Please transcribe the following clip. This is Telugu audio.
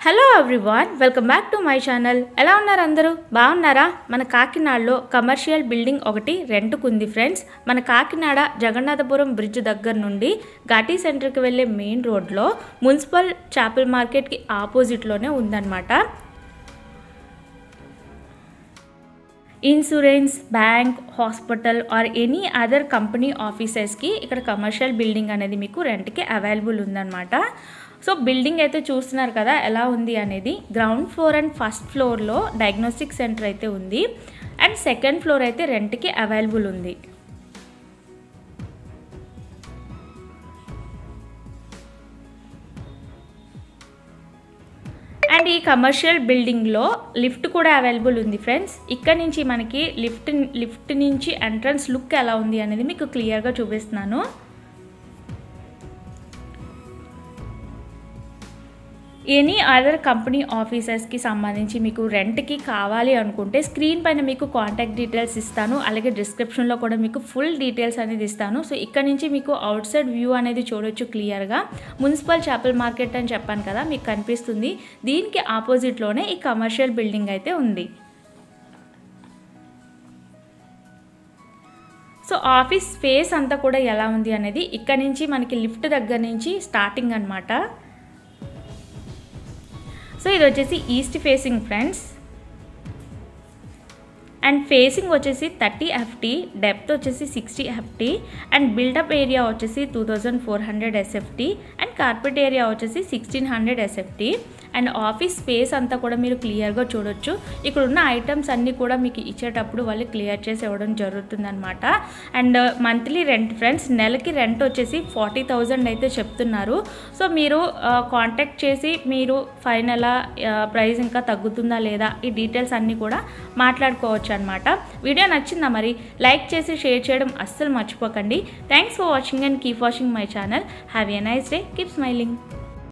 Hello everyone, welcome back to my channel. ఎలా ఉన్నారు అందరూ? బాగున్నారా? మన కాకినాడలో కమర్షియల్ బిల్డింగ్ ఒకటి రెంట్కు ఉంది ఫ్రెండ్స్. మన కాకినాడ జగన్నాథపురం బ్రిడ్జ్ దగ్గర నుండి ఘాటీ సెంటర్కి వెళ్ళే మెయిన్ రోడ్లో మున్సిపల్ చేపల మార్కెట్కి ఆపోజిట్లోనే ఉందన్నమాట. Insurance, bank, hospital or any other company ఆఫీసెస్కి ఇక్కడ కమర్షియల్ బిల్డింగ్ అనేది మీకు రెంట్కి అవైలబుల్ ఉందన్నమాట. సో బిల్డింగ్ అయితే చూస్తున్నారు కదా ఎలా ఉంది అనేది. గ్రౌండ్ ఫ్లోర్ అండ్ ఫస్ట్ ఫ్లోర్లో డయాగ్నోస్టిక్ సెంటర్ అయితే ఉంది అండ్ సెకండ్ ఫ్లోర్ అయితే రెంట్కి అవైలబుల్ ఉంది. అండ్ ఈ కమర్షియల్ బిల్డింగ్లో లిఫ్ట్ కూడా అవైలబుల్ ఉంది ఫ్రెండ్స్. ఇక్కడ నుంచి మనకి లిఫ్ట్ నుంచి ఎంట్రన్స్ లుక్ ఎలా ఉంది అనేది మీకు క్లియర్గా చూపిస్తున్నాను. ఎనీ అదర్ కంపెనీ ఆఫీసెస్కి సంబంధించి మీకు రెంట్కి కావాలి అనుకుంటే స్క్రీన్ పైన మీకు కాంటాక్ట్ డీటెయిల్స్ ఇస్తాను, అలాగే డిస్క్రిప్షన్లో కూడా మీకు ఫుల్ డీటెయిల్స్ అనేది ఇస్తాను. సో ఇక్కడ నుంచి మీకు అవుట్ సైడ్ వ్యూ అనేది చూడొచ్చు క్లియర్గా. మున్సిపల్ చేపల మార్కెట్ అని చెప్పాను కదా, మీకు కనిపిస్తుంది. దీనికి ఆపోజిట్లోనే ఈ కమర్షియల్ బిల్డింగ్ అయితే ఉంది. సో ఆఫీస్ స్పేస్ అంతా కూడా ఎలా ఉంది అనేది ఇక్కడ నుంచి మనకి లిఫ్ట్ దగ్గర నుంచి స్టార్టింగ్ అనమాట. సో ఇది వచ్చేసి east facing friends and facing వచ్చేసి 30 FT, డెప్త్ వచ్చేసి 60 FT అండ్ బిల్డప్ ఏరియా వచ్చేసి 2400 SFT అండ్ కార్పెట్ ఏరియా వచ్చేసి 1600 SFT అండ్ ఆఫీస్ స్పేస్ అంతా కూడా మీరు క్లియర్గా చూడొచ్చు. ఇక్కడ ఉన్న ఐటమ్స్ అన్నీ కూడా మీకు ఇచ్చేటప్పుడు వాళ్ళు క్లియర్ చేసి ఇవ్వడం జరుగుతుందన్నమాట. అండ్ మంత్లీ రెంట్ ఫ్రెండ్స్, నెలకి రెంట్ వచ్చేసి 40,000 అయితే చెప్తున్నారు. సో మీరు కాంటాక్ట్ చేసి మీరు ఫైనల్ ప్రైస్ ఇంకా తగ్గుతుందా లేదా ఈ డీటెయిల్స్ అన్నీ కూడా మాట్లాడుకోవచ్చు అనమాట. వీడియో నచ్చిందా మరి? లైక్ చేసి షేర్ చేయడం అస్సలు మర్చిపోకండి. Thanks for watching and keep watching my channel. Have a nice day. Keep smiling.